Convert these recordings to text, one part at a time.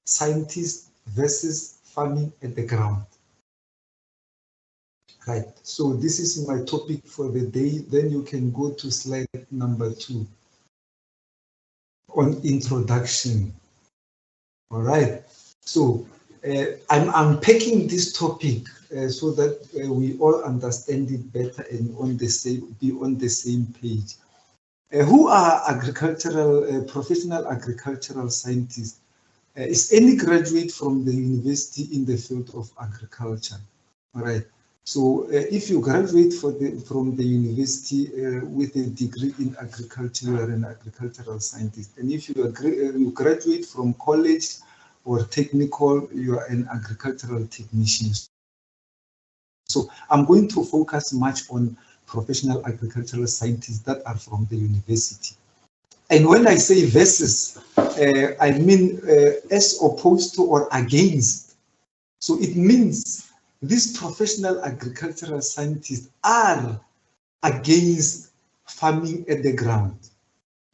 scientists versus farming at the ground. Right, so this is my topic for the day. Then you can go to slide number 2 on introduction. All right, so I'm unpacking this topic so that we all understand it better and be on the same page. Who are agricultural, professional agricultural scientists? Is any graduate from the university in the field of agriculture. All right. So if you graduate from the university with a degree in agriculture, you are an agricultural scientist. And if you graduate from college or technical, you are an agricultural technician. So I'm going to focus much on professional agricultural scientists that are from the university. And when I say versus, I mean as opposed to or against. So it means these professional agricultural scientists are against farming at the ground.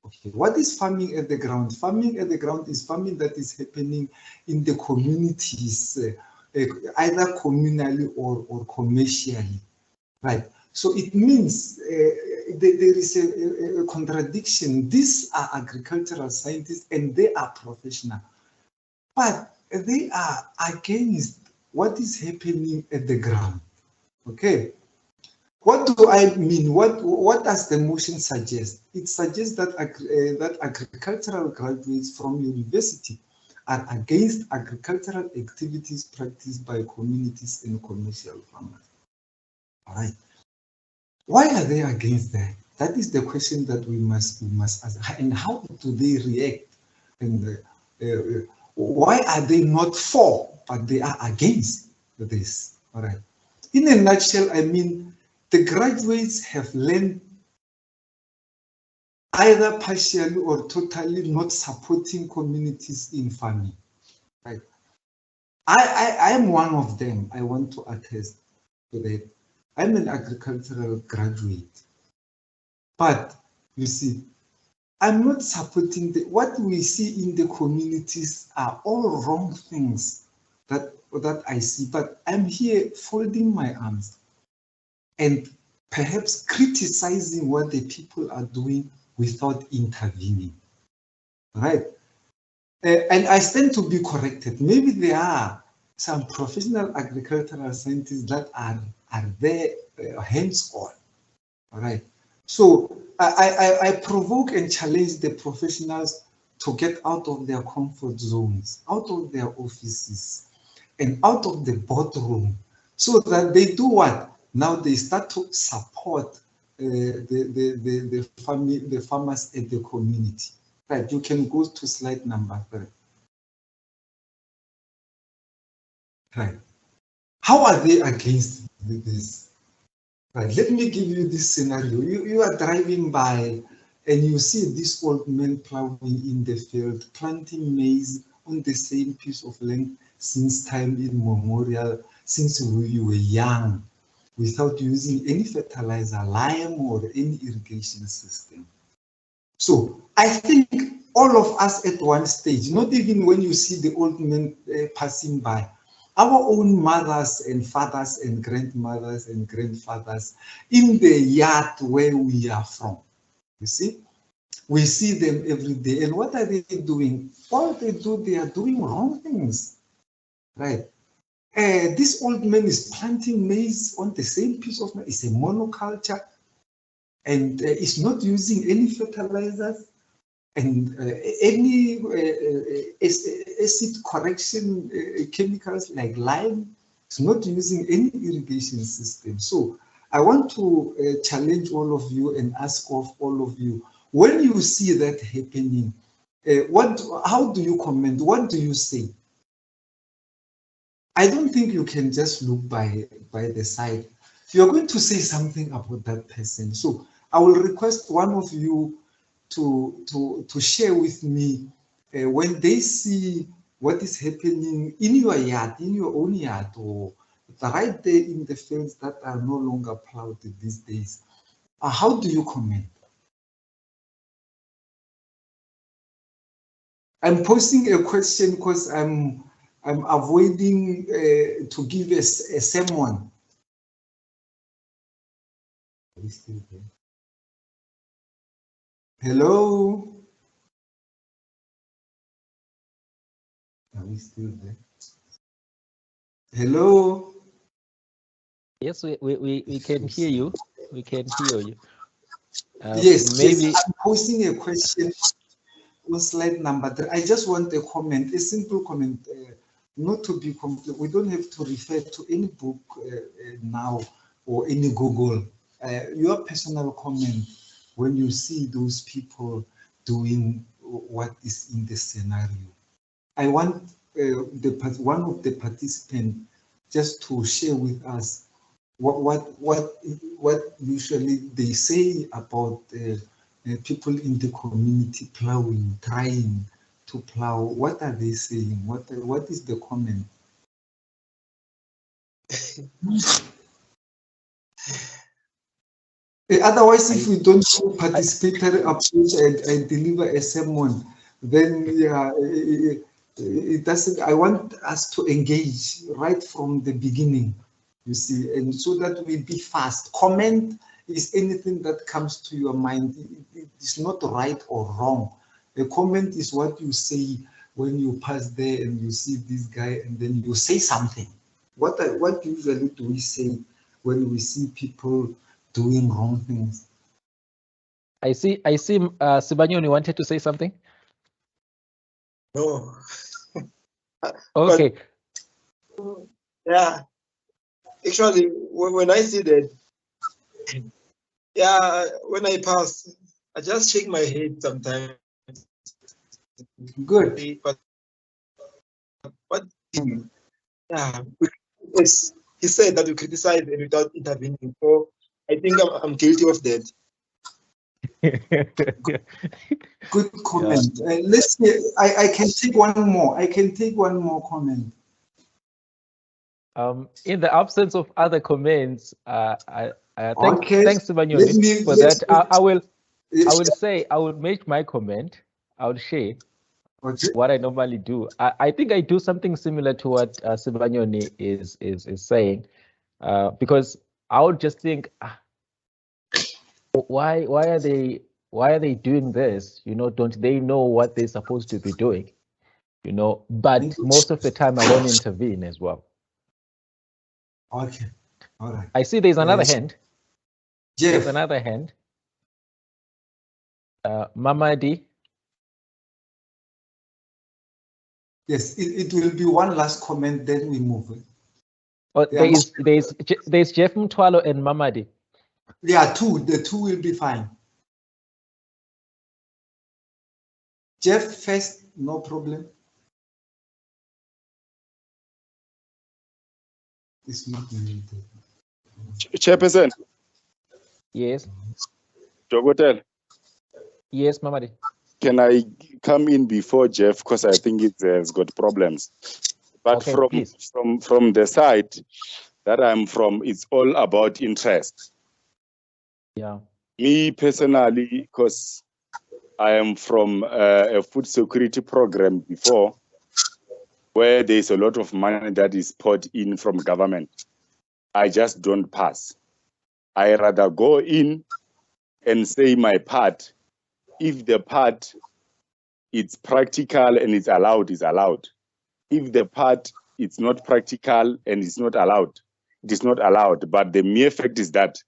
Okay, what is farming at the ground? Farming at the ground is farming that is happening in the communities, either communally or commercially, right? So it means there is a contradiction. These are agricultural scientists and they are professional, but they are against what is happening at the ground. Okay, what do I mean? What does the motion suggest? It suggests that that agricultural graduates from university are against agricultural activities practiced by communities and commercial farmers. All right. Why are they against that? That is the question that we must ask. And how do they react? And why are they not for, but they are against this? All right. In a nutshell, I mean, the graduates have learned either partially or totally not supporting communities in farming. Right. I am one of them. I want to attest to that. I'm an agricultural graduate, but you see, I'm not supporting what we see in the communities are all wrong things that I see, but I'm here folding my arms and perhaps criticizing what the people are doing without intervening, right? And I stand to be corrected. Maybe there are some professional agricultural scientists that are there hands-on, all right? So I provoke and challenge the professionals to get out of their comfort zones, out of their offices, and out of the boardroom, so that they do what? Now they start to support the farmers and the community. Right, you can go to slide number 3. Right. How are they against this? Right, let me give you this scenario. You are driving by and you see this old man plowing in the field, planting maize on the same piece of land since time immemorial, since we were young, without using any fertilizer, lime, or any irrigation system. So I think all of us at one stage, not even when you see the old man passing by, our own mothers and fathers and grandmothers and grandfathers in the yard where we are from, you see, we see them every day. And what are they doing? All they do, they are doing wrong things, right? This old man is planting maize on the same piece of land. It's a monoculture, and it's not using any fertilizers and any acid correction chemicals like lime. It's not using any irrigation system. So I want to challenge all of you and ask of all of you, when you see that happening, how do you comment? What do you say? I don't think you can just look by the side. You're going to say something about that person. So I will request one of you to share with me when they see what is happening in your yard, in your own yard, or right there in the fields that are no longer plowed these days. How do you comment? I'm posing a question because I'm avoiding to give a sermon. Are we still there? Hello? Are we still there? Hello? Yes, we can hear you. We can hear you. Yes, maybe yes, I'm posing a question on slide number 3. I just want a comment, a simple comment, not to be complete. We don't have to refer to any book now or any Google. Your personal comment when you see those people doing what is in the scenario. I want one of the participants just to share with us what usually they say about people in the community plowing, trying to plow. What are they saying? What is the comment? Otherwise, if we don't do participatory approach and deliver a sermon, then yeah, it doesn't. I want us to engage right from the beginning, you see, and so that we be fast. Comment is anything that comes to your mind. It's not right or wrong. A comment is what you say when you pass there and you see this guy, and then you say something. What usually do we say when we see people doing wrong things? I see Sibanyoni wanted to say something. No. Okay. But, yeah. Actually, when I see that, yeah, when I pass, I just shake my head sometimes. Good. But yeah, yes, he said that we criticize and without intervening. So I think I'm guilty of that. Good comment. Let's see. I can take one more. I can take one more comment. In the absence of other comments, Okay. thanks Sibanyoni for that. I will make my comment. I will share what I normally do. I think I do something similar to what Sibanyoni is saying, because I would just think, why are they doing this? You know, don't they know what they're supposed to be doing? You know, but most of the time I don't intervene as well. Okay. All right. I see there's another hand. Jeff. There's another hand. Mamadi. Yes, it will be one last comment, then we move. Oh, there's Jeff Mtwalo and Mamadi. Yeah, the two will be fine. Jeff first, no problem. It's not limited. Chairperson. Yes. Jogotel. Yes, Mamadi. Can I come in before Jeff, because I think it has got problems. But okay, from the side that I'm from, it's all about interest. Yeah. Me personally, because I am from a food security program before, where there's a lot of money that is poured in from government. I just don't pass. I rather go in and say my part. If the part it's practical and it's allowed, is allowed. If the part it's not practical and it's not allowed, it is not allowed. But the mere fact is that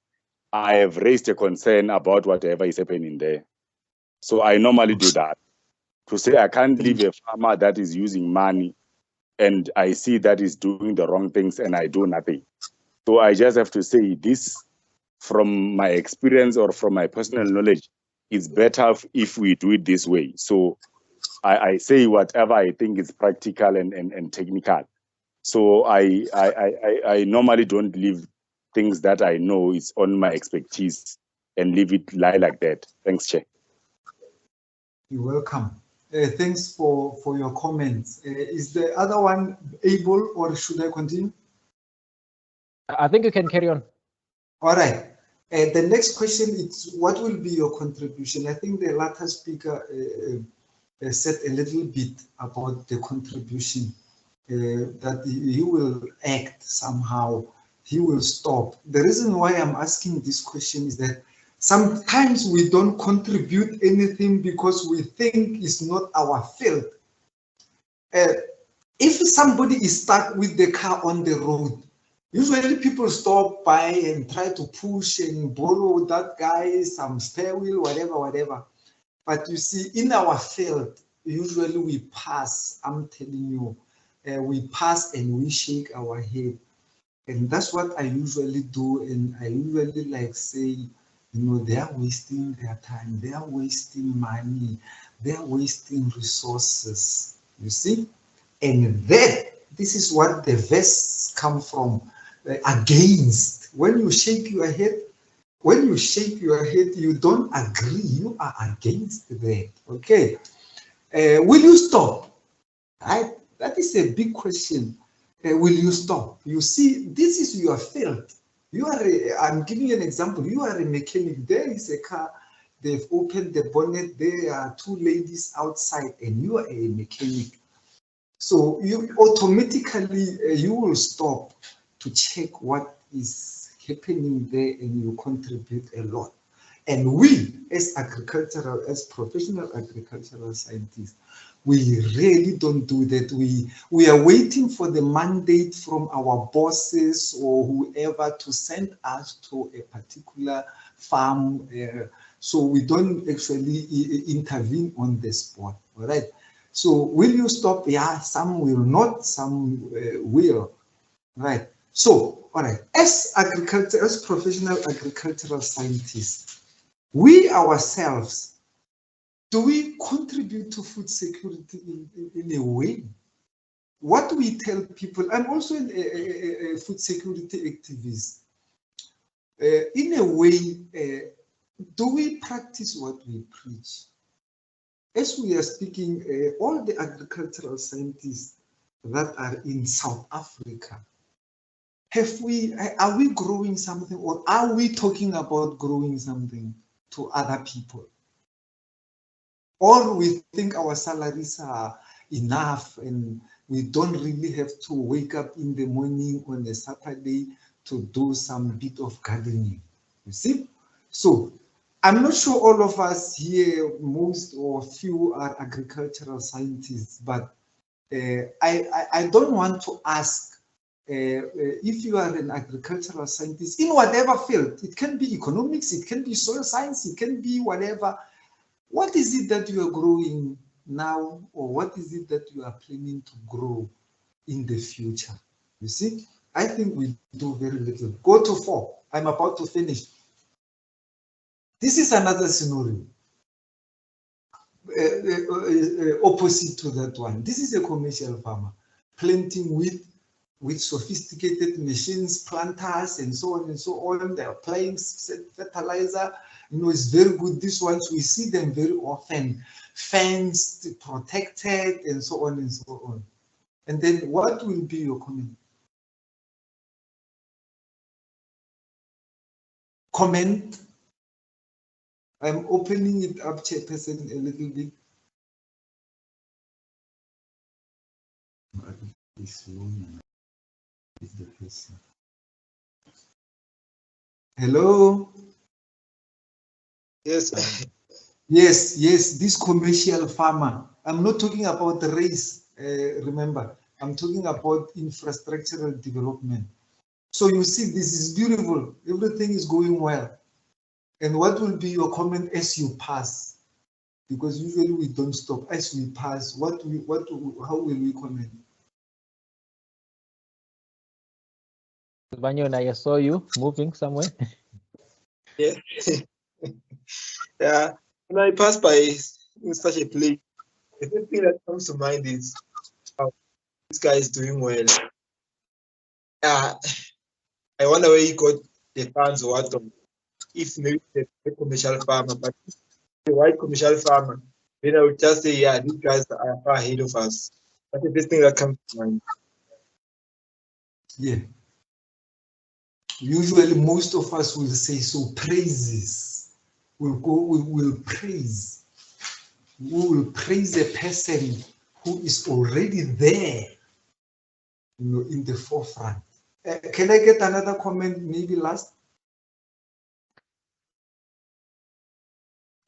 I have raised a concern about whatever is happening there. So I normally do that. To say I can't leave a farmer that is using money and I see that is doing the wrong things and I do nothing. So I just have to say this, from my experience or from my personal knowledge, it's better if we do it this way. So I say whatever I think is practical and technical. So I normally don't leave things that I know is on my expertise and leave it lie like that. Thanks, Chair. You're welcome. Thanks for your comments. Is the other one able, or should I continue? I think you can carry on. All right. The next question is, what will be your contribution? I think the latter speaker said a little bit about the contribution, that he will act somehow, he will stop. The reason why I'm asking this question is that sometimes we don't contribute anything because we think it's not our field. If somebody is stuck with the car on the road, usually people stop by and try to push and borrow that guy some spare wheel, whatever. But you see, in our field, usually we pass, I'm telling you, we pass and we shake our head. And that's what I usually do. And I usually like say, they are wasting their time, they are wasting money, they are wasting resources, you see? And this is what the verse come from, against. When you shake your head, you don't agree, you are against that, okay? Will you stop? That is a big question. Will you stop? You see, this is your field. I'm giving you an example. You are a mechanic. There is a car. They've opened the bonnet. There are two ladies outside, and you are a mechanic. So you automatically, you will stop to check what is happening there, and you contribute a lot. And we, as professional agricultural scientists, we really don't do that. We are waiting for the mandate from our bosses or whoever to send us to a particular farm. So we don't actually intervene on the spot, all right? So will you stop? Yeah, some will not, some will, right? So, all right, as professional agricultural scientists, we ourselves, do we contribute to food security in a way? What we tell people, I'm also a food security activist. In a way, do we practice what we preach? As we are speaking, all the agricultural scientists that are in South Africa, are we growing something, or are we talking about growing something to other people? Or we think our salaries are enough and we don't really have to wake up in the morning on a Saturday to do some bit of gardening, you see? So I'm not sure all of us here, most or few are agricultural scientists, but I don't want to ask if you are an agricultural scientist in whatever field. It can be economics, it can be soil science, it can be whatever. What is it that you are growing now, or what is it that you are planning to grow in the future? You see, I think we do very little. Go to 4. I'm about to finish. This is another scenario. Opposite to that one. This is a commercial farmer planting wheat with sophisticated machines, planters, and so on and so on. They are applying fertilizer. It's very good. These ones, we see them very often, fenced, protected, and so on and so on. And then what will be your comment? Comment. I'm opening it up, Chairperson, a little bit. Hello? Yes. Yes, this commercial farmer. I'm not talking about the race, remember. I'm talking about infrastructural development. So you see, this is beautiful. Everything is going well. And what will be your comment as you pass? Because usually we don't stop. As we pass, how will we comment? Banyona, I saw you moving somewhere. Yeah. Yeah. When I pass by in such a place, the first thing that comes to mind is, oh, this guy is doing well. I wonder where he got the funds or what. If maybe the commercial farmer, but the white commercial farmer, then I would just say, yeah, these guys are far ahead of us. That's the first thing that comes to mind. Yeah. Usually most of us will say so, praises. We will praise. we will praise a person who is already there, in the forefront. Can I get another comment, maybe last?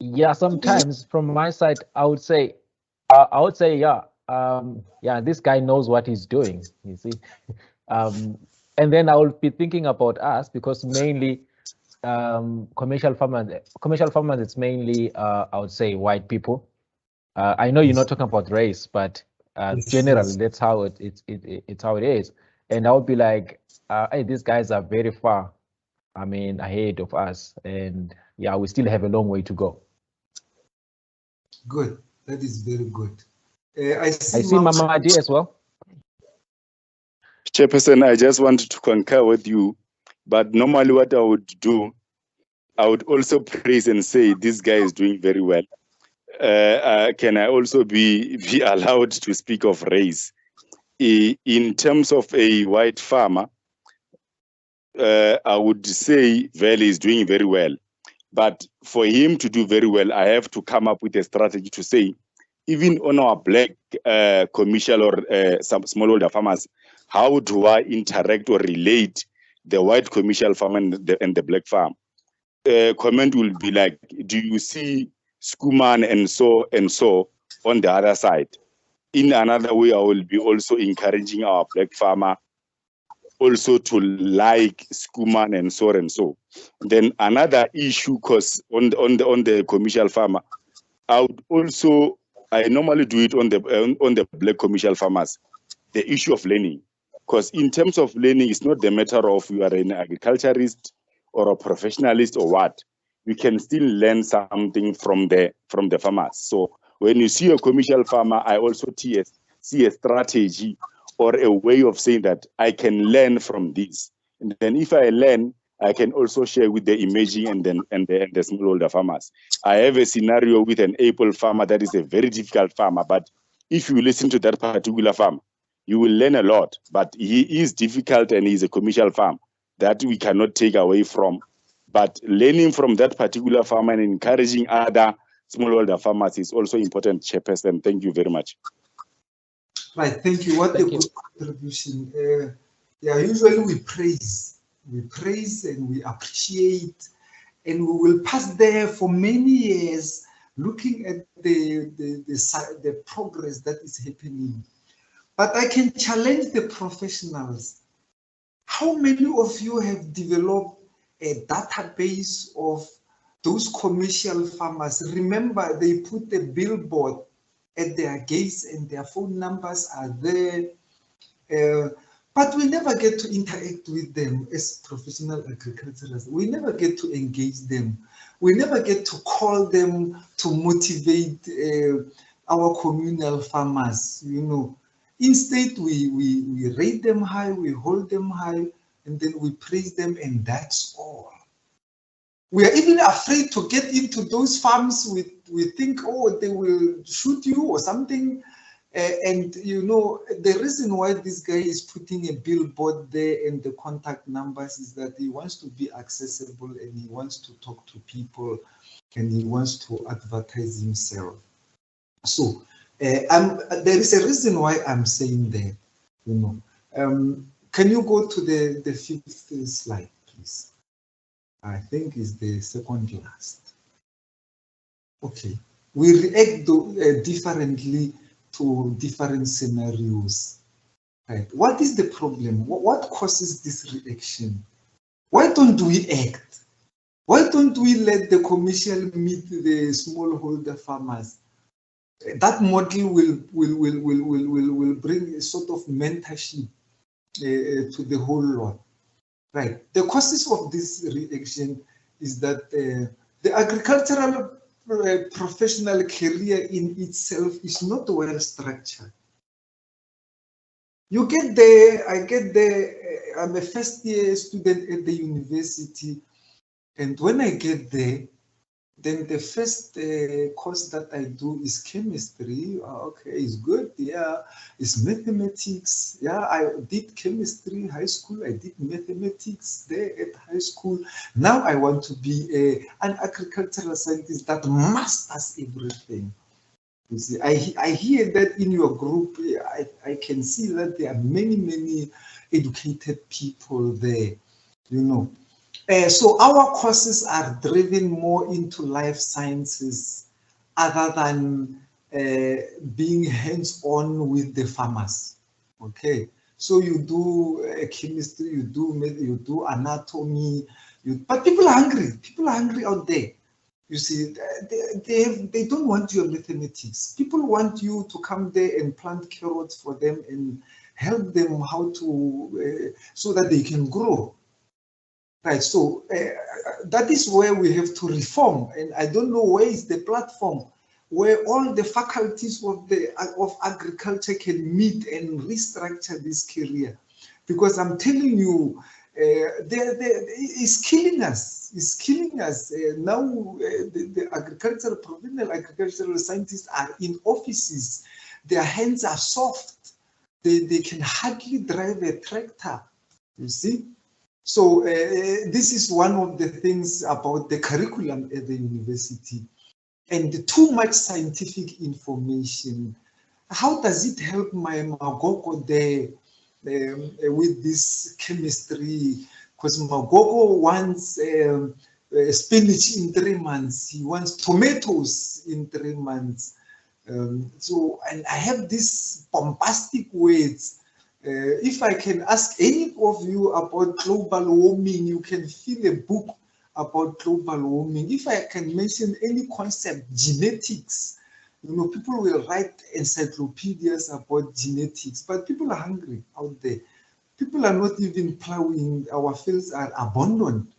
Yeah, sometimes from my side, I would say, yeah, yeah, this guy knows what he's doing, you see. And then I will be thinking about us, because mainly commercial farmers, it's mainly, I would say, white people. I know you're not talking about race, but generally, that's how it's how it is. And I would be like, hey, these guys are very far, I mean, ahead of us, and yeah, we still have a long way to go. Good. That is very good. I see Mama Adi as well. Chairperson, I just wanted to concur with you, but normally what I would do, I would also praise and say this guy is doing very well. Can I also be allowed to speak of race? In terms of a white farmer, I would say Valley is doing very well. But for him to do very well, I have to come up with a strategy to say, even on our black commercial or some smallholder farmers, how do I interact or relate the white commercial farm and the black farm? Comment will be like, do you see Skuman and so on the other side? In another way, I will be also encouraging our black farmer also to like Skuman and so. Then another issue, because on the commercial farmer, I normally do it on the black commercial farmers, the issue of learning. Because in terms of learning, it's not the matter of you are an agriculturist or a professionalist or what. You can still learn something from the farmers. So when you see a commercial farmer, I also see a strategy or a way of saying that I can learn from this. And then if I learn, I can also share with the emerging and the smallholder farmers. I have a scenario with an apple farmer that is a very difficult farmer, but if you listen to that particular farmer, you will learn a lot. But he is difficult and he's a commercial farm that we cannot take away from. But learning from that particular farmer and encouraging other smallholder farmers is also important, Chairperson. Thank you very much. Right, thank you. What a good contribution. Yeah, usually we praise and we appreciate, and we will pass there for many years looking at the progress that is happening. But I can challenge the professionals. How many of you have developed a database of those commercial farmers? Remember, they put a billboard at their gates and their phone numbers are there. But we never get to interact with them as professional agriculturists. We never get to engage them. We never get to call them to motivate our communal farmers, Instead, we rate them high, we hold them high, and then we praise them, and that's all. We are even afraid to get into those farms. We think, oh, they will shoot you or something. And the reason why this guy is putting a billboard there and the contact numbers is that he wants to be accessible and he wants to talk to people and he wants to advertise himself. So there is a reason why I'm saying that, Can you go to the fifth slide, please? I think it's the second last. Okay, we react differently to different scenarios. Right? What is the problem? What causes this reaction? Why don't we act? Why don't we let the commercial meet the smallholder farmers? That model will bring a sort of mentorship to the whole lot. Right. The causes of this reaction is that the agricultural professional career in itself is not well structured. You get there, I get there, I'm a first year student at the university, and when I get there, then the first course that I do is chemistry. Okay, it's good. Yeah, it's mathematics. Yeah, I did chemistry in high school. I did mathematics there at high school. Now I want to be an agricultural scientist that masters everything. You see, I hear that in your group. I can see that there are many educated people there, you know. So our courses are driven more into life sciences other than being hands-on with the farmers. Okay, so you do chemistry, you do anatomy, but people are hungry. People are hungry out there. You see, they don't want your mathematics. People want you to come there and plant carrots for them and help them how to, so that they can grow. Right, so that is where we have to reform. And I don't know where is the platform where all the faculties of agriculture can meet and restructure this career. Because I'm telling you, it's killing us. It's killing us. Now the provincial agricultural scientists are in offices. Their hands are soft. They can hardly drive a tractor, you see. So this is one of the things about the curriculum at the university. And too much scientific information. How does it help my Magogo there with this chemistry? Because Magogo wants spinach in 3 months. He wants tomatoes in 3 months. So, and I have these bombastic words. If I can ask any of you about global warming, you can fill a book about global warming. If I can mention any concept, genetics, you know, people will write encyclopedias about genetics, but people are hungry out there. People are not even plowing. Our fields are abandoned,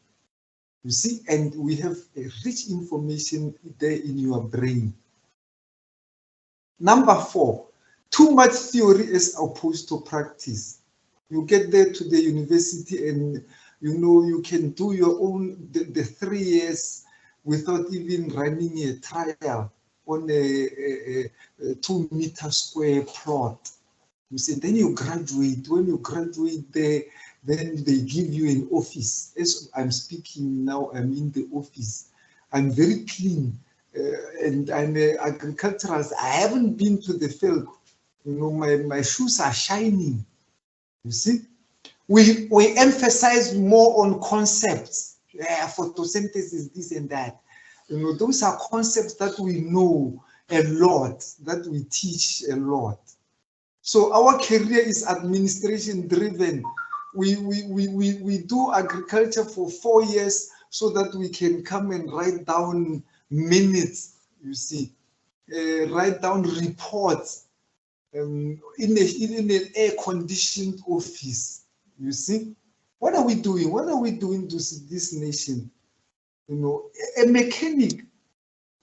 you see, and we have a rich information there in your brain. Number 4, too much theory as opposed to practice. You get there to the university and you know you can do your own the 3 years without even running a trial on a 2 meter square plot. You see, then you graduate. When you graduate there, then they give you an office. As I'm speaking now, I'm in the office. I'm very clean. And I'm agricultural. I haven't been to the field. You know, my shoes are shining. You see, we emphasize more on concepts. Yeah, photosynthesis, this and that. You know, those are concepts that we know a lot, that we teach a lot. So our career is administration driven. We do agriculture for 4 years so that we can come and write down minutes, you see, write down reports in an air-conditioned office, you see. What are we doing? What are we doing to this nation? You know, a mechanic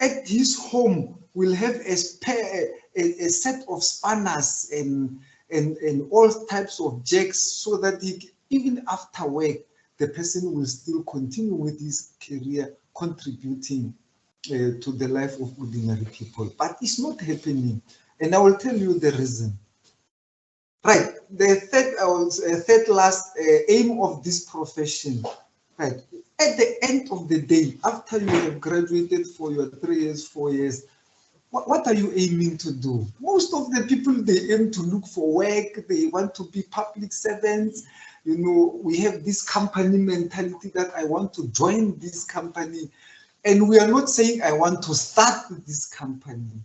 at his home will have a set of spanners and all types of jacks so that even after work, the person will still continue with his career contributing to the life of ordinary people. But it's not happening. And I will tell you the reason. Right, the third last aim of this profession, right? At the end of the day, after you have graduated for your 3 years, 4 years, what are you aiming to do? Most of the people, they aim to look for work. They want to be public servants. You know, we have this company mentality that I want to join this company. And we are not saying I want to start this company,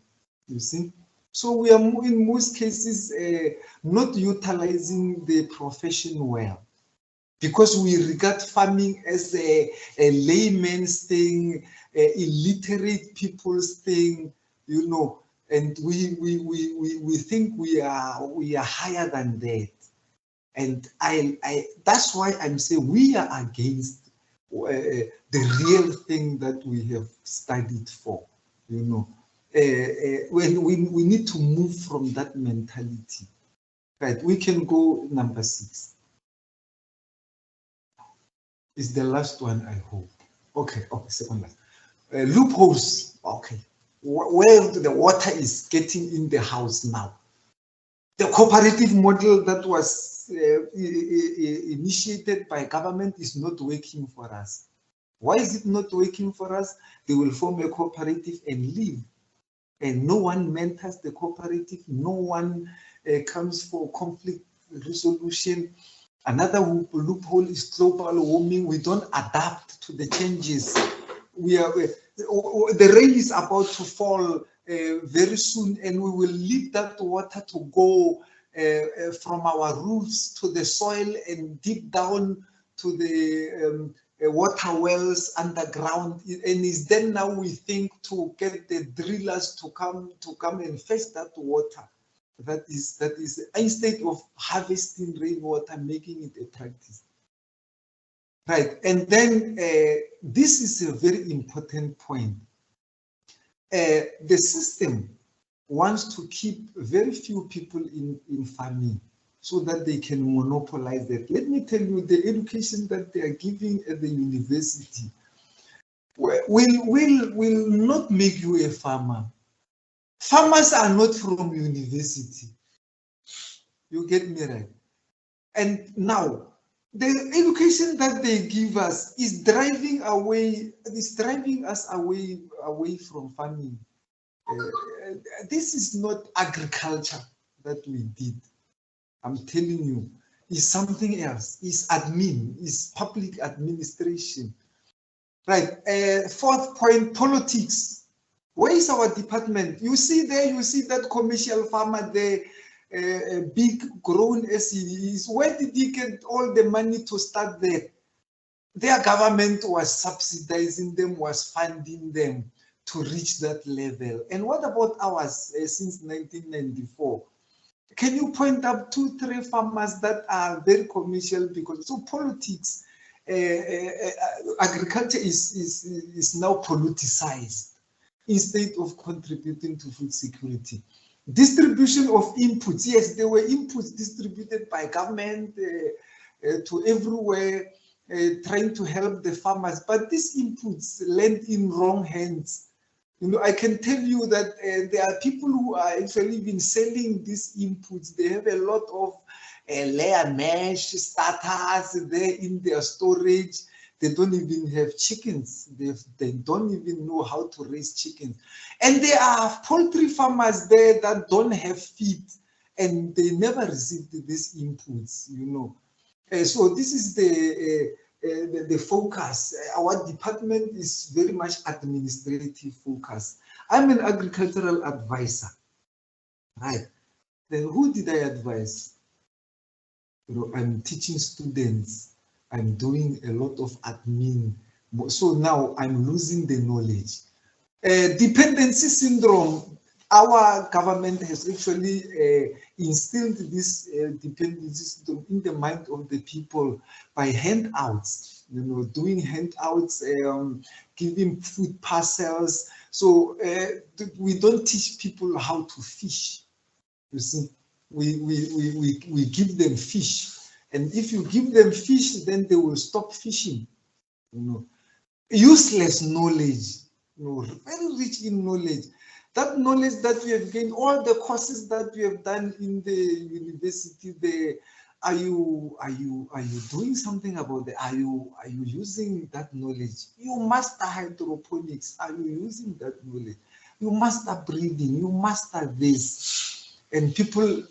you see? So we are in most cases not utilizing the profession well, because we regard farming as a layman's thing, illiterate people's thing, you know, and we think we are higher than that. And that's why I'm saying we are against the real thing that we have studied for, you know. When we need to move from that mentality, right? We can go number 6. Is the last one, I hope. Okay, second last. Loopholes, okay. Where the water is getting in the house now. The cooperative model that was initiated by government is not working for us. Why is it not working for us? They will form a cooperative and leave. and no one mentors the cooperative, no one comes for conflict resolution. Another loophole is global warming. We don't adapt to the changes. The rain is about to fall very soon, and we will leave that water to go from our roofs to the soil and deep down to the water wells underground. And it's then now we think to get the drillers to come and fetch that water. That is instead of harvesting rainwater, making it a practice. Right, and then this is a very important point. The system wants to keep very few people in farming so that they can monopolize it. Let me tell you, the education that they are giving at the university will not make you a farmer. Farmers are not from university. You get me right? And now, the education that they give us is driving us away from farming. This is not agriculture that we did. I'm telling you, it's something else. It's admin, it's public administration. Right. Fourth point, politics. Where is our department? You see that commercial farmer there, big grown as he is. Where did he get all the money to start there? Their government was subsidizing them, was funding them to reach that level. And what about ours since 1994? Can you point up 2-3 farmers that are very commercial? Because so politics, agriculture is now politicized instead of contributing to food security. Distribution of inputs, yes, there were inputs distributed by government to everywhere, trying to help the farmers, but these inputs land in wrong hands. You know, I can tell you that there are people who are actually been selling these inputs. They have a lot of layer mesh starters there in their storage. They don't even have chickens. They don't even know how to raise chickens. And there are poultry farmers there that don't have feed, and they never received these inputs, you know. So this is the focus. Our department is very much administrative focus. I'm an agricultural advisor, right? Then who did I advise? You know, I'm teaching students. I'm doing a lot of admin. So now I'm losing the knowledge. Dependency syndrome. Our government has actually instilled this dependency syndrome in the mind of the people by handouts, you know, doing handouts, giving food parcels. So we don't teach people how to fish. You see, we give them fish. And if you give them fish, then they will stop fishing. You know, useless knowledge, you know, very rich in knowledge. That knowledge that we have gained, all the courses that we have done in the university, are you doing something about it? Are you using that knowledge? You master hydroponics. Are you using that knowledge? You master breeding. You master this. And people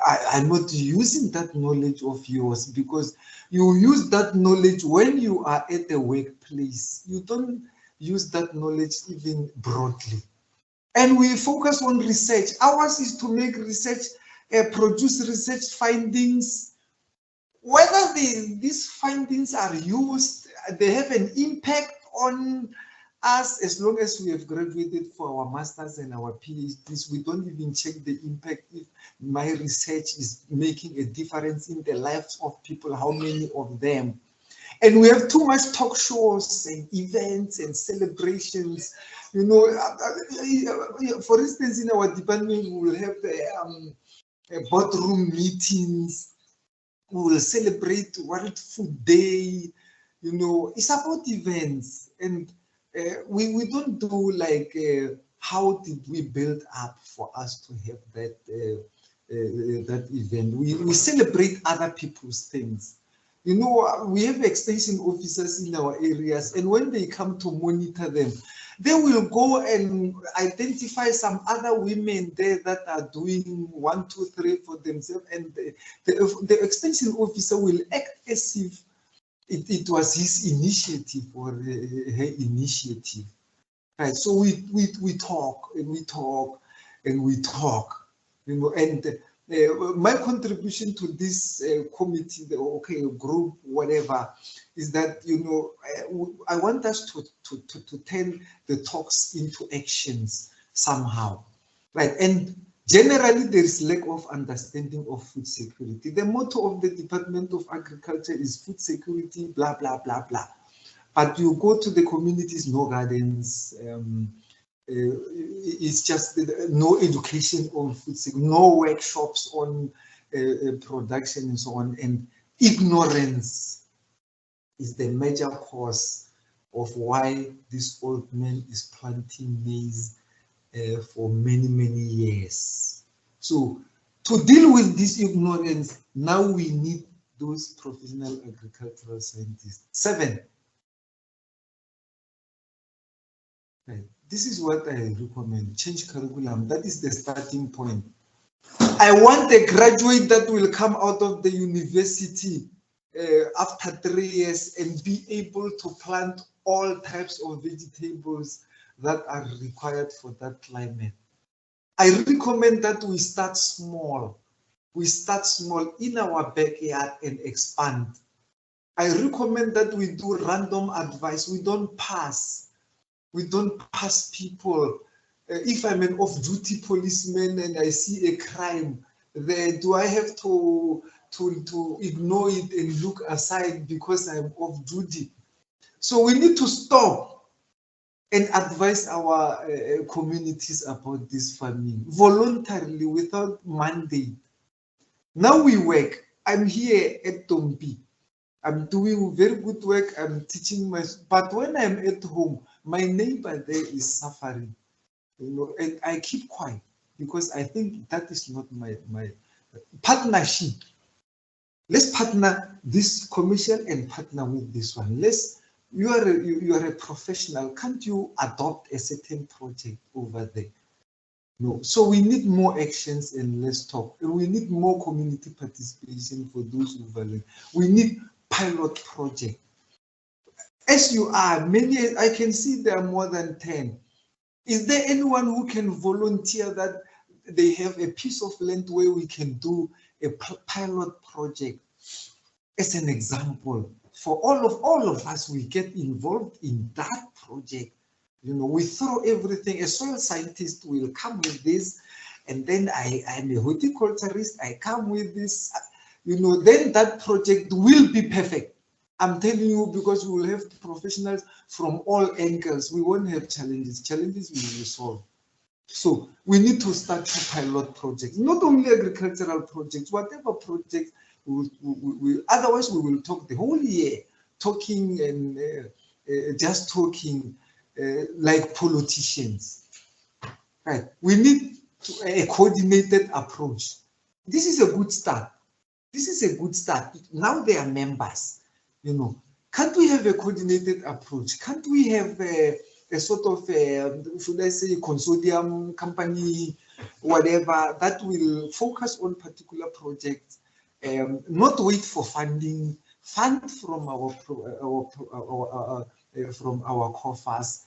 are not using that knowledge of yours, because you use that knowledge when you are at the workplace. You don't use that knowledge even broadly. And we focus on research. Ours is to make research, produce research findings. Whether these findings are used, they have an impact on us. As long as we have graduated for our masters and our PhDs, we don't even check the impact if my research is making a difference in the lives of people, how many of them. And we have too much talk shows and events and celebrations. You know, for instance, in our department, we will have boardroom meetings. We will celebrate World Food Day. You know, it's about events. And we don't do like, how did we build up for us to have that, that event? We celebrate other people's things. You know, we have extension officers in our areas, and when they come to monitor them, they will go and identify some other women there that are doing 1, 2, 3 for themselves, and the extension officer will act as if it was his initiative or her initiative. Right? So we talk and we talk and we talk, you know, and my contribution to this committee, the group, whatever, is that, you know, I want us to turn the talks into actions somehow, right? And generally, there is lack of understanding of food security. The motto of the Department of Agriculture is food security, blah, blah, blah, blah. But you go to the communities, no gardens, it's just no education on food security, no workshops on production and so on, and ignorance is the major cause of why this old man is planting maize for many, many years. So to deal with this ignorance, now we need those professional agricultural scientists. 7. Right. This is what I recommend, change curriculum. That is the starting point. I want a graduate that will come out of the university after 3 years and be able to plant all types of vegetables that are required for that climate. I recommend that we start small. We start small in our backyard and expand. I recommend that we do random advice. We don't pass. We don't pass people. If I'm an off-duty policeman and I see a crime, then do I have to ignore it and look aside because I'm off-duty? So we need to stop and advise our communities about this farming voluntarily without mandate. Now we work. I'm here at Tombi. I'm doing very good work. I'm teaching but when I'm at home, my neighbor there is suffering, you know, and I keep quiet because I think that is not my partnership. Let's partner this commercial and partner with this one. You are a professional. Can't you adopt a certain project over there? No. So we need more actions and less talk. And we need more community participation for those who value. We need pilot project. As you are, many, I can see there are more than 10. Is there anyone who can volunteer that they have a piece of land where we can do a pilot project? As an example, for all of us, we get involved in that project. You know, we throw everything. A soil scientist will come with this, and then I'm a horticulturist, I come with this. You know, then that project will be perfect. I'm telling you, because we will have professionals from all angles. We won't have challenges. Challenges we will solve. So we need to start pilot projects, not only agricultural projects, whatever project. Otherwise, we will talk the whole year, talking and just talking like politicians. Right? We need a coordinated approach. This is a good start. This is a good start. Now they are members. You know, can't we have a coordinated approach? Can't we have a sort of, should I say, consortium company, whatever, that will focus on particular projects, not wait for funding, fund from our coffers,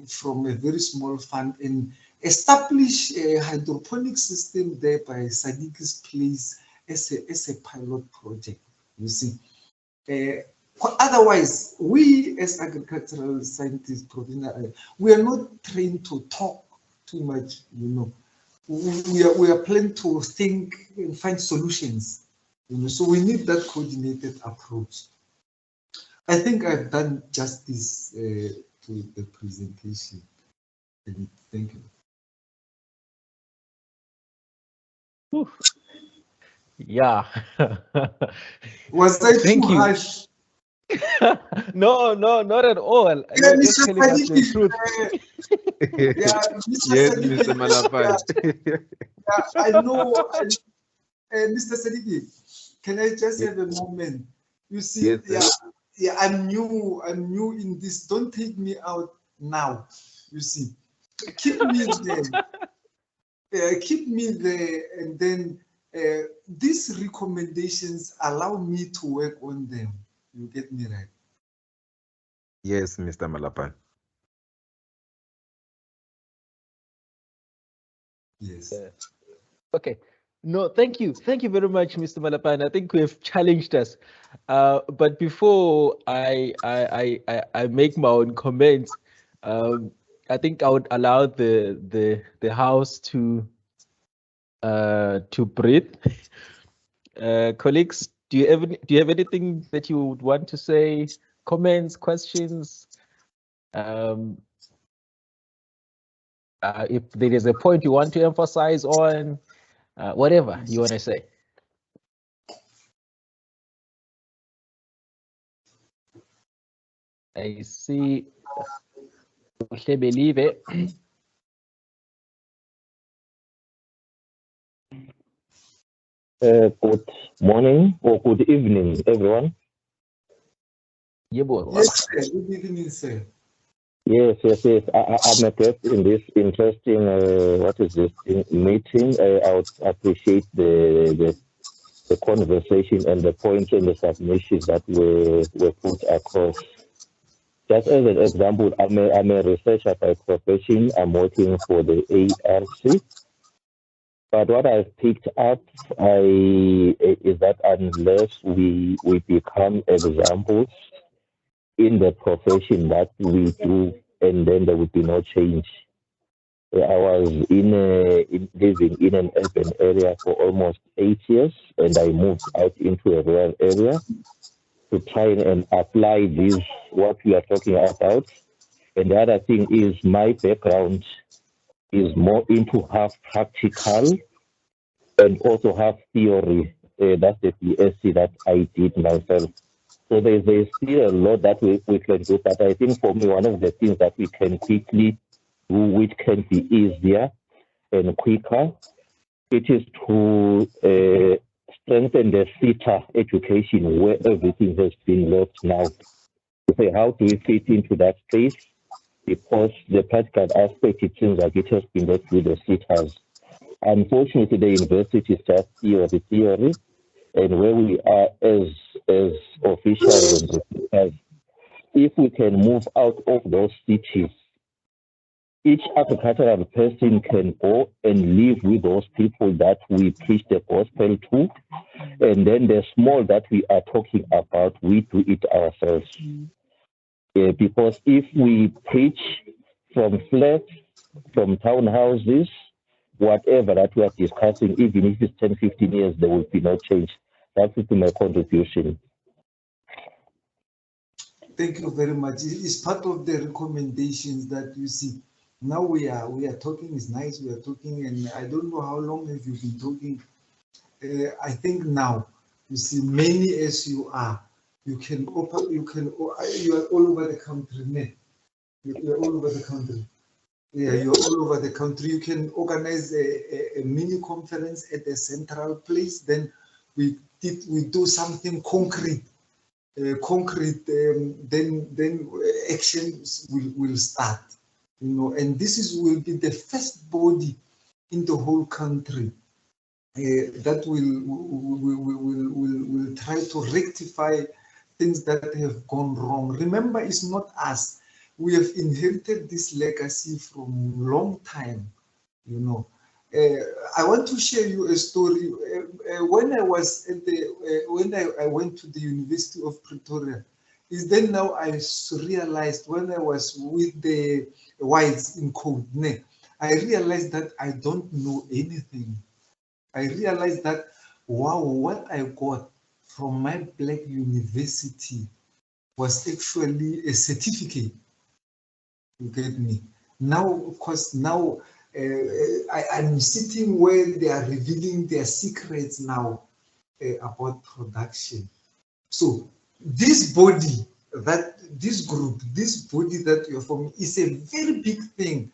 from a very small fund, and establish a hydroponic system there by Sadiq's place as a pilot project, you see. Otherwise, we as agricultural scientists, we are not trained to talk too much, you know. We are trained to think and find solutions, you know. So we need that coordinated approach. I think I've done justice to the presentation. Thank you. Whew. Yeah. Was I too harsh? No, not at all. Yeah, You're just telling us the truth. Yeah, yes, Mr. Malapane. Yeah, I know. Mr. Sadiki, can I just have a moment? You see, Yes, yeah, I'm new in this. Don't take me out now. You see, keep me there. Keep me there, and then these recommendations allow me to work on them. You get me right? yes, Mr. Malapane. Yes. Yeah. Okay. No, thank you. Thank you very much, Mr. Malapane. I think we have challenged us. But before I make my own comments, I think I would allow the house to breathe. Colleagues, do you have anything that you would want to say? Comments, questions? If there is a point you want to emphasize on, whatever you want to say. I see. Believe it. Good morning or good evening, everyone. Yes, sir. Good evening, sir. Yes. I'm a guest in this interesting, meeting. I would appreciate the conversation and the points and the submissions that were put across. Just as an example, I'm a researcher by profession. I'm working for the ARC. But what I've picked up is that unless we become examples in the profession that we do, and then there would be no change. I was living in an urban area for almost 8 years, and I moved out into a rural area to try and apply this, what we are talking about. And the other thing is my background is more into half practical and also half theory. That's the BSc that I did myself. So there's still a lot that we can do, but I think for me, one of the things that we can quickly do, which can be easier and quicker, it is to strengthen the theta education where everything has been left now. To say, how do we fit into that space? Because the practical aspect, it seems like it has been left with the thetas. Unfortunately, the university is just theory, and where we are as officials and researchers, if we can move out of those cities, each agricultural person can go and live with those people that we preach the gospel to, and then the small that we are talking about, we do it ourselves. Because if we preach from flats, from townhouses, whatever that we are discussing, even if it's 10, 15 years, there will be no change. That would be my contribution. Thank you very much. It's part of the recommendations that you see. Now we are talking. It's nice. We are talking, and I don't know how long have you been talking. I think now you see many as you are. You are all over the country. You're all over the country. Yeah, you're all over the country. You can organize a mini conference at a central place. Then we do something concrete. Then actions will start. And this will be the first body in the whole country that will try to rectify things that have gone wrong. Remember, it's not us. We have inherited this legacy from long time. I want to share you a story. When I was at when I went to the University of Pretoria, is then now I realized when I was with the whites in code, I realized that I don't know anything. I realized that, wow, what I got from my black university was actually a certificate. You get me? Now, of course, now I'm sitting where they are revealing their secrets now about production. So this body, this body that you're forming is a very big thing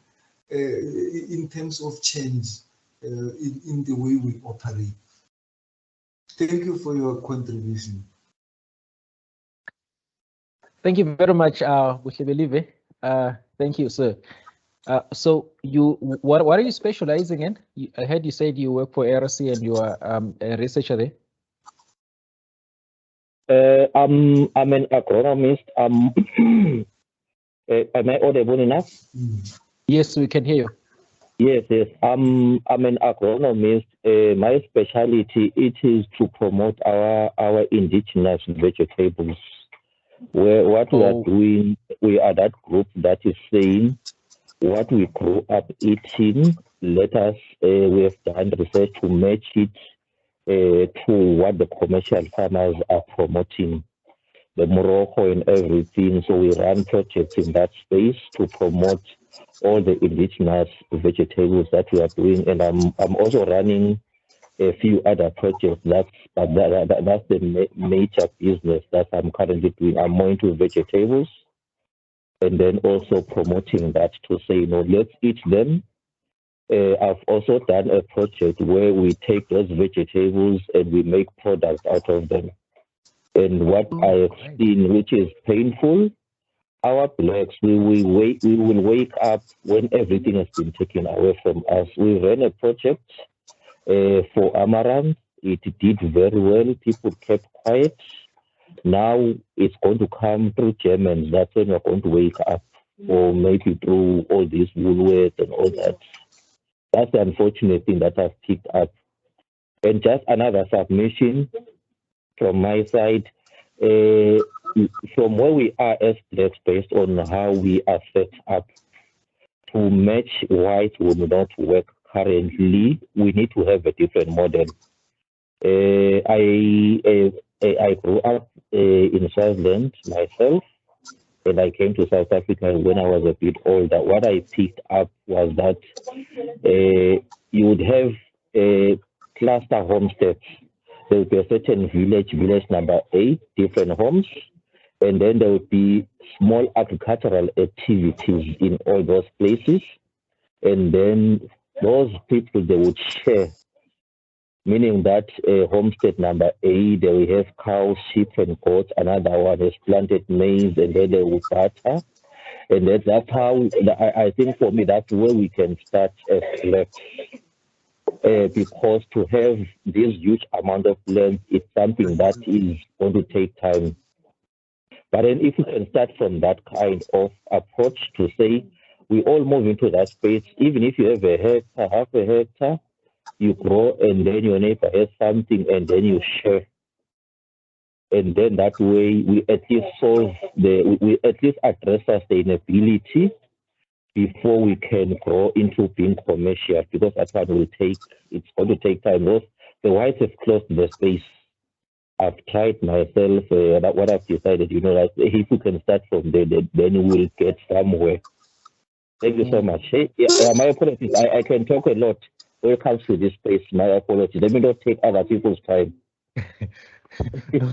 in terms of change in the way we operate. Thank you for your contribution. Thank you very much, Buhlebelive. Thank you, sir. So what are you specializing in? I heard you said you work for ARC and you are a researcher there. I'm an agronomist. Am I audible enough? Yes, we can hear you. Yes. I'm an agronomist. My specialty is to promote our indigenous vegetables. What we are doing, we are that group that is saying what we grew up eating. Let us we have done research to match it to what the commercial farmers are promoting, the Morocco and everything. So we run projects in that space to promote all the indigenous vegetables that we are doing. And I'm also running a few other projects. That's the major business that I'm currently doing. I'm more into vegetables, and then also promoting that to say, let's eat them. I've also done a project where we take those vegetables and we make products out of them. And what I have seen, which is painful, our blacks, we will wake up when everything has been taken away from us. We ran a project for Amaranth. It did very well. People kept quiet. Now it's going to come through Germans. That's when we're going to wake up, or maybe through all these Woolworths and all that. That's the unfortunate thing that I've picked up. And just another submission from my side, from where we are as blacks, based on how we are set up to match white will not work currently. We need to have a different model. I grew up in Swaziland myself, and I came to South Africa when I was a bit older. What I picked up was that you would have cluster homesteads. There would be a certain village number 8, different homes, and then there would be small agricultural activities in all those places. And then those people, they would share, meaning that homestead number 8, they will have cows, sheep, and goats. Another one has planted maize, and then they will butter. And that's how, I think for me, that's where we can start as blacks. Because to have this huge amount of land is something that is going to take time. But then if we can start from that kind of approach to say, we all move into that space, even if you have a hectare, half a hectare, you grow, and then your neighbor has something, and then you share. And then that way we at least we at least address sustainability before we can grow into being commercial, because that one it's going to take time. The whites have closed the space. I've tried myself, what I've decided, that if we can start from there, then we'll get somewhere. Thank you so much. Hey, my apologies, I can talk a lot when it comes to this space. My apologies. Let me not take other people's time.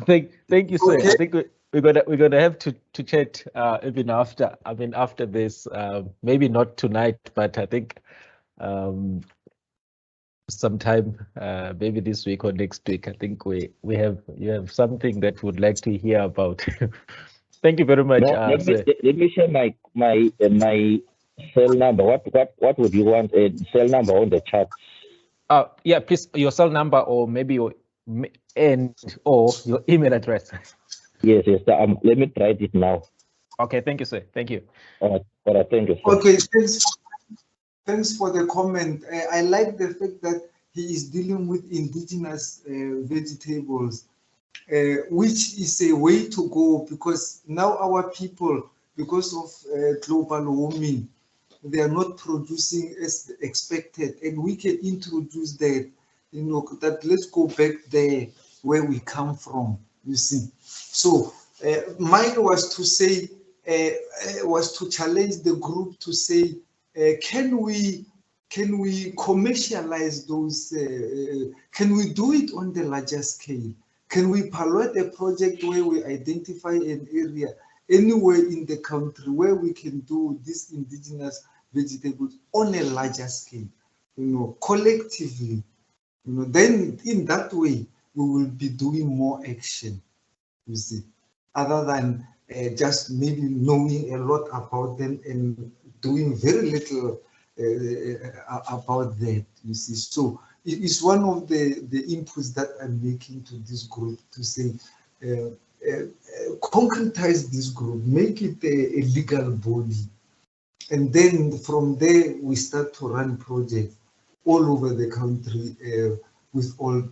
Thank you, sir. Okay. I think we're gonna have to chat even after. I mean, after this, maybe not tonight, but I think sometime maybe this week or next week. I think you have something that we would like to hear about. Thank you very much. No, let me share my cell number. What would you want? A cell number on the chat? Yeah, please, your cell number, or maybe your or your email address. Yes. Let me try it now. Okay, thank you, sir. Thank you. All right, thank you, sir. Okay, thanks for the comment. I like the fact that he is dealing with indigenous vegetables, which is a way to go, because now our people, because of global warming, they are not producing as expected, and we can introduce that, that let's go back there where we come from, you see. So mine was to say, was to challenge the group to say, can we commercialize those? Can we do it on the larger scale? Can we pilot a project where we identify an area anywhere in the country where we can do these indigenous vegetables on a larger scale, collectively, then in that way we will be doing more action, you see, other than just maybe knowing a lot about them and doing very little about that, you see. So it's one of the inputs that I'm making to this group to say, concretize this group, make it a legal body. And then from there, we start to run projects all over the country with all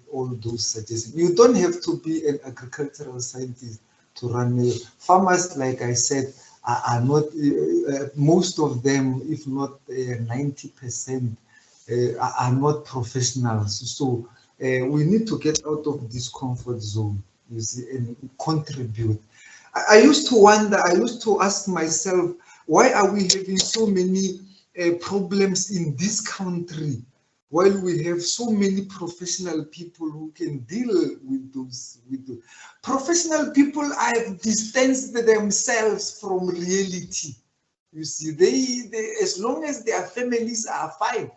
those suggestions. You don't have to be an agricultural scientist to run. Farmers, like I said, are not, most of them, if not 90%, are not professionals. So we need to get out of this comfort zone, you see, and contribute. I used to wonder, I used to ask myself, why are we having so many problems in this country while we have so many professional people who can deal with those? Professional people have distanced themselves from reality. You see, they as long as their families are fine,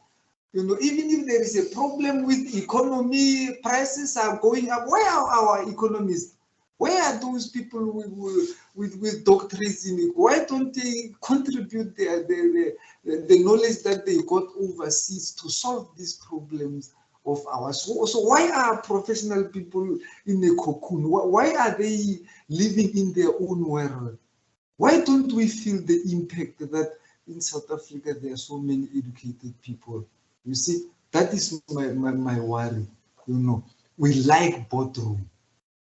you know, even if there is a problem with economy, prices are going up. Where are our economists? Where are those people with doctorates in it? Why don't they contribute the knowledge that they got overseas to solve these problems of ours? So why are professional people in a cocoon? Why are they living in their own world? Why don't we feel the impact that in South Africa there are so many educated people? You see, that is my worry. You know, we like boardroom.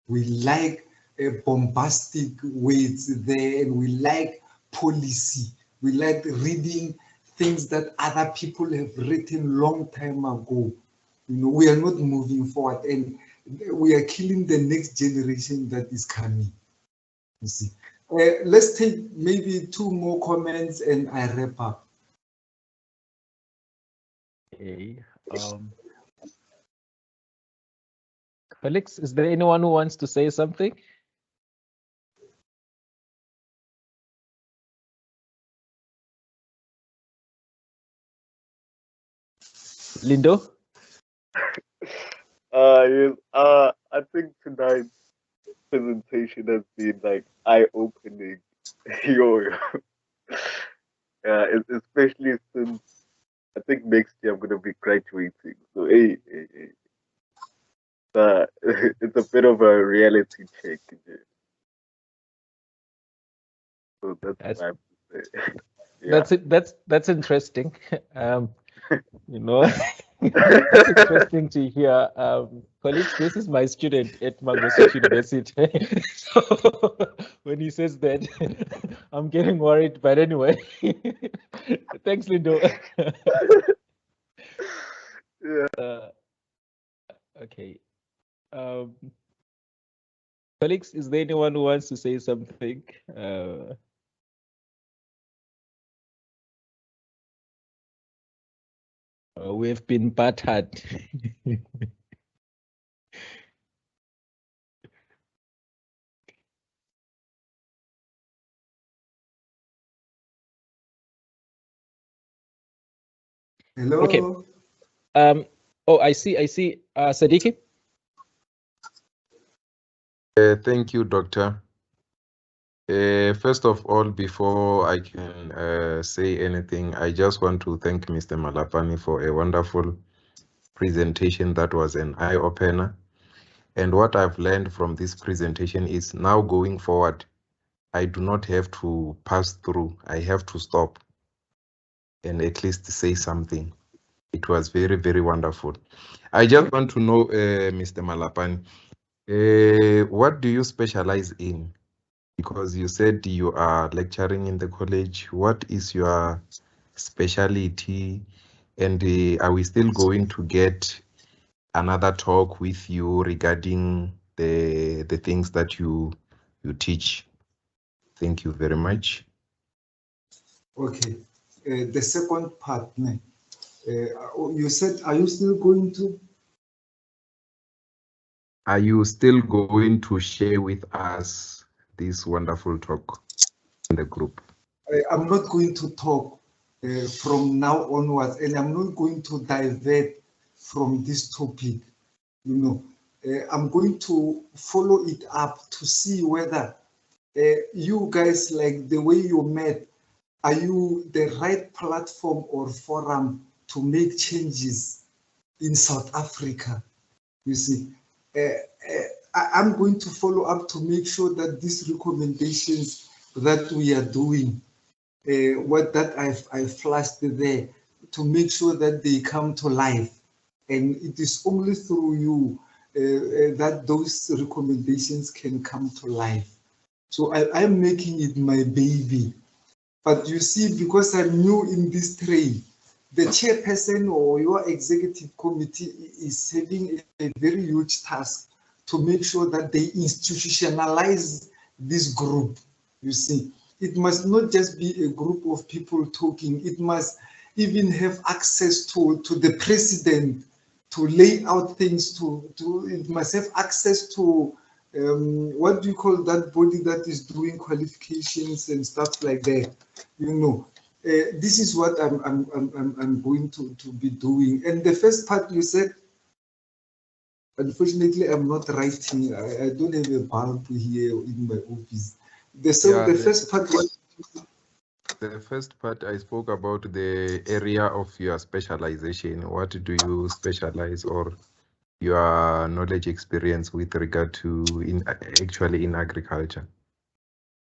We like bombastic words there, and we like policy. We like reading things that other people have written long time ago. You know, we are not moving forward, and we are killing the next generation that is coming. You see, let's take maybe 2 more comments, and I wrap up. Okay. Felix, is there anyone who wants to say something? Lindo? Yes, I think tonight's presentation has been like eye-opening. Yeah, especially since I think next year I'm gonna be graduating. So hey, it's a bit of a reality check. So that's what I have to say. Yeah. That's it. That's interesting. You know, that's interesting to hear. Colleagues, this is my student at Mangosuch University. So when he says that, I'm getting worried. But anyway, thanks, Lindo. Yeah. Okay. Colleagues, is there anyone who wants to say something? We've been battered. Hello. Okay. Oh, I see. Sadiki. Thank you, Doctor. First of all, before I can say anything, I just want to thank Mr. Malapane for a wonderful presentation that was an eye-opener. And what I've learned from this presentation is now going forward, I do not have to pass through. I have to stop and at least say something. It was very, very wonderful. I just want to know, Mr. Malapane, what do you specialize in? Because you said you are lecturing in the college. What is your specialty? And are we still going to get another talk with you regarding the things that you teach? Thank you very much. Okay. The second part, you said, are you still going to? Are you still going to share with us this wonderful talk in the group? I'm not going to talk from now onwards, and I'm not going to divert from this topic. You know, I'm going to follow it up to see whether you guys, like the way you met, are you the right platform or forum to make changes in South Africa? You see, I'm going to follow up to make sure that these recommendations that we are doing, what that I've flashed there, to make sure that they come to life. And it is only through you that those recommendations can come to life. So I'm making it my baby. But you see, because I'm new in this trade, the chairperson or your executive committee is having a very huge task to make sure that they institutionalize this group. You see, it must not just be a group of people talking, it must even have access to the president to lay out things, it must have access to what do you call that body that is doing qualifications and stuff like that. You know, this is what I'm going to be doing. And the first part you said, unfortunately, I'm not writing. I don't have a bulb here in my office. The first part was. The first part I spoke about the area of your specialization. What do you specialize, or your knowledge experience with regard to actually in agriculture?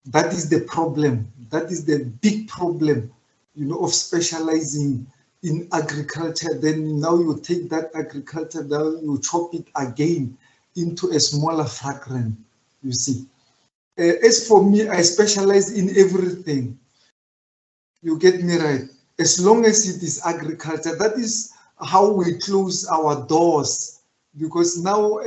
That is the problem. That is the big problem, you know, of specializing in agriculture. Then now you take that agriculture, now you chop it again into a smaller fragment, you see. As for me, I specialize in everything. You get me right? As long as it is agriculture, that is how we close our doors. Because now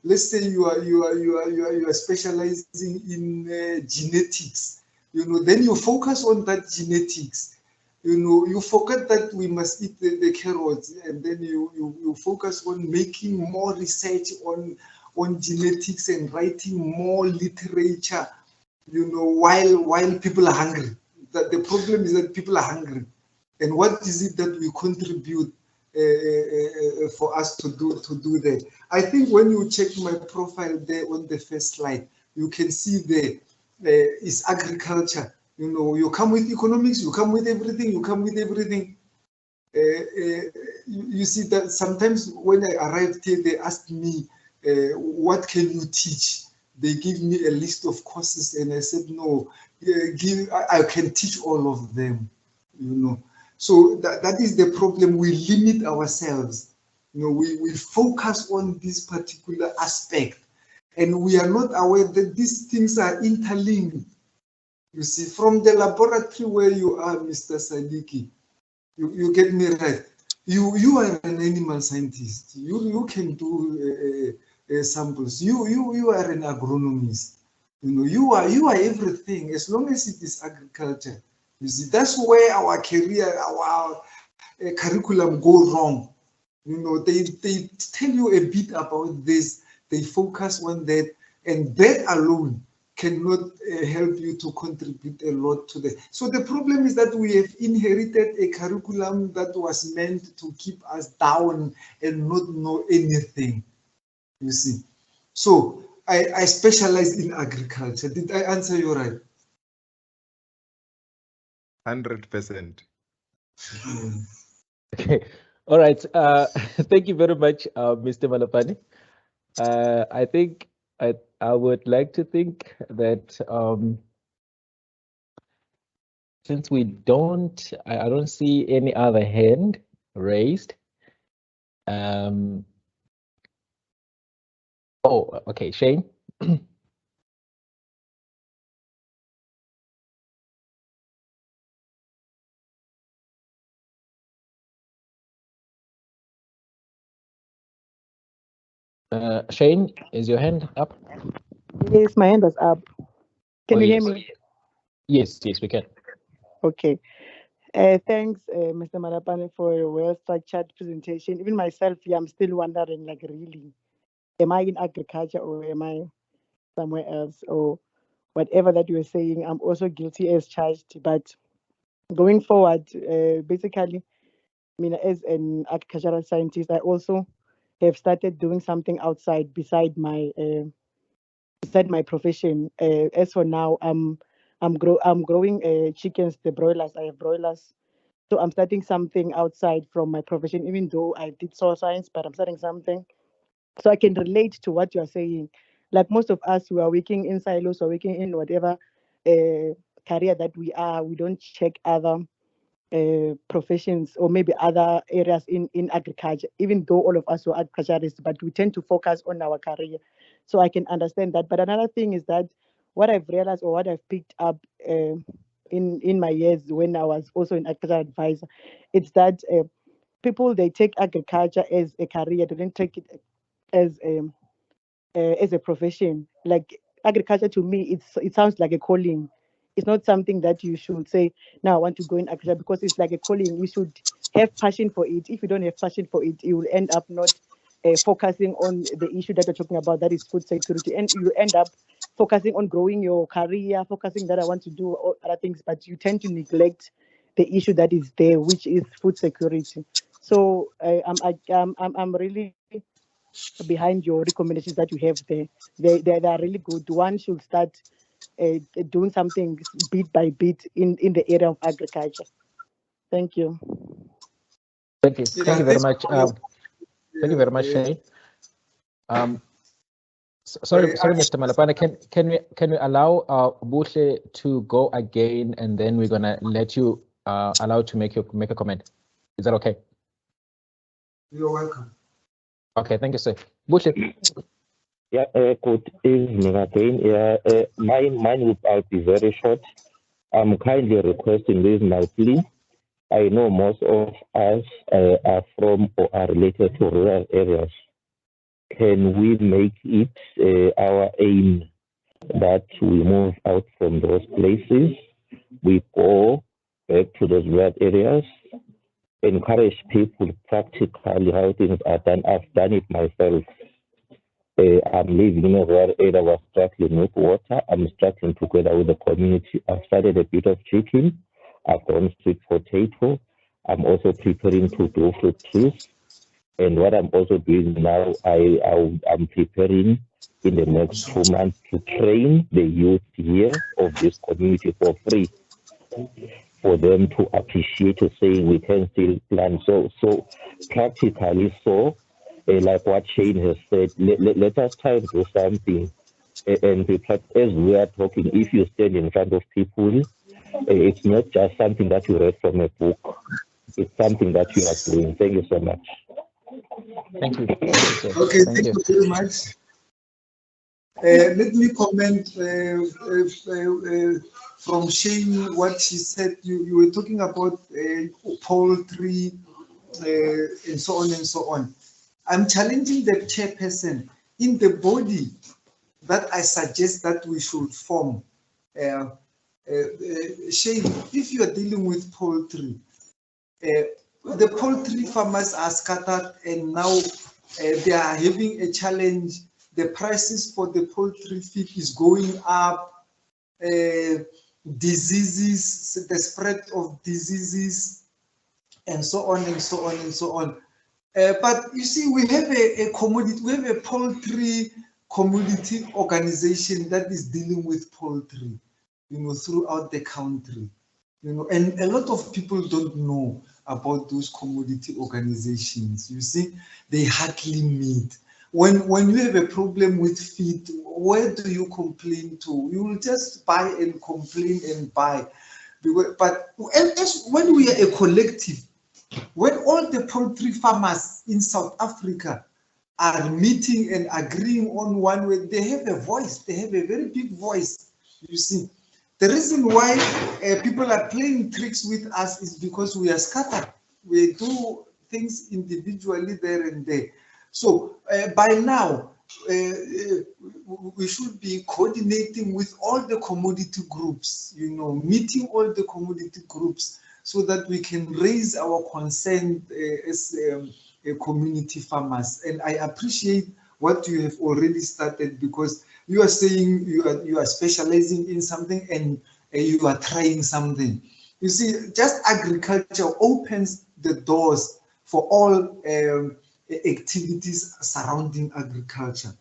let's say you are specializing in genetics, you know, then you focus on that genetics. You know, you forget that we must eat the carrots, and then you focus on making more research on genetics and writing more literature, you know, while people are hungry. That the problem is that people are hungry, and what is it that we contribute for us to do that? I think when you check my profile there on the first slide, you can see there is agriculture. You know, you come with economics, you come with everything, you come with everything. You see that sometimes when I arrived here, they asked me, what can you teach? They give me a list of courses, and I said, no, I can teach all of them, you know. So that is the problem. We limit ourselves. You know, we focus on this particular aspect, and we are not aware that these things are interlinked. You see, from the laboratory where you are, Mr. Sadiki, you get me right. You are an animal scientist. You can do samples. You are an agronomist. You know, you are everything as long as it is agriculture. You see, that's where our career, our curriculum go wrong. You know, they tell you a bit about this. They focus on that, and that alone cannot help you to contribute a lot to that. So the problem is that we have inherited a curriculum that was meant to keep us down and not know anything, you see. So I specialize in agriculture. Did I answer you right? 100%. Okay. All right. Thank you very much, Mr. Malapane. I think I would like to think that since I don't see any other hand raised. Oh, okay, Shane. Shane, is your hand up? Yes, my hand is up. Can you hear me? Yes, we can. Okay. Thanks, Mr. Malapane, for a well-structured presentation. Even myself, I'm still wondering, like, really, am I in agriculture or am I somewhere else? Or whatever that you were saying, I'm also guilty as charged. But going forward, basically, I mean, as an agricultural scientist, I also have started doing something outside beside my start my profession. As for now, I'm growing chickens, the broilers. I have broilers. So I'm starting something outside from my profession, even though I did soil science, but I'm starting something. So I can relate to what you're saying. Like most of us who are working in silos or working in whatever career that we don't check other professions or maybe other areas in agriculture, even though all of us are agriculturists, but we tend to focus on our career. So I can understand that. But another thing is that what I've realized or what I've picked up in my years when I was also an agriculture advisor, it's that people, they take agriculture as a career, they don't take it as a profession. Like agriculture to me, it sounds like a calling. It's not something that you should say, now I want to go in agriculture, because it's like a calling. You should have passion for it. If you don't have passion for it, you will end up not focusing on the issue that you're talking about, that is food security, and you end up focusing on growing your career, focusing that I want to do all other things, but you tend to neglect the issue that is there, which is food security. So I'm really behind your recommendations that you have there. They are really good. One should start doing something bit by bit in the area of agriculture. Thank you. Thank you. Thank you very much. Thank you very much, Shay. Sorry, Mr. Malapane. Can we allow Bushe to go again, and then we're gonna let you allow to make a comment. Is that okay? You're welcome. Okay, thank you, sir. Bushe. Yeah, good evening again. Yeah, mine will be very short. I'm kindly requesting this now, please. I know most of us are from or are related to rural areas. Can we make it our aim that we move out from those places, we go back to those rural areas, encourage people practically how things are done? I've done it myself. I'm living in a rural area, was struggling with water. I'm struggling together with the community. I've started a bit of chicken. I've done sweet potato. I'm also preparing to do fruit trees. And what I'm also doing now, I'm preparing in the next 2 months to train the youth here of this community for free, for them to appreciate to say we can still plan. So practically, like what Shane has said, let us try to do something. And as we are talking, if you stand in front of people, it's not just something that you read from a book. It's something that you are doing. Thank you so much. Thank you. Thank you, okay, thank you very much. Let me comment from Shane what she said. You were talking about poultry and so on and so on. I'm challenging the chairperson in the body that I suggest that we should form. Shane, if you are dealing with poultry, the poultry farmers are scattered, and now they are having a challenge. The prices for the poultry feed is going up. Diseases, the spread of diseases, and so on and so on and so on. But you see, we have a commodity, we have a poultry community organization that is dealing with poultry, throughout the country, and a lot of people don't know about those commodity organizations. You see, they hardly meet. When you have a problem with feed, where do you complain to? You will just buy and complain and buy. But when we are a collective, when all the poultry farmers in South Africa are meeting and agreeing on one way, they have a voice, they have a very big voice, you see. The reason why people are playing tricks with us is because we are scattered. We do things individually there and there. So by now, we should be coordinating with all the commodity groups, meeting all the commodity groups so that we can raise our concern as community farmers. And I appreciate what you have already started, because you are saying you are specializing in something and you are trying something. You see, just agriculture opens the doors for all activities surrounding agriculture.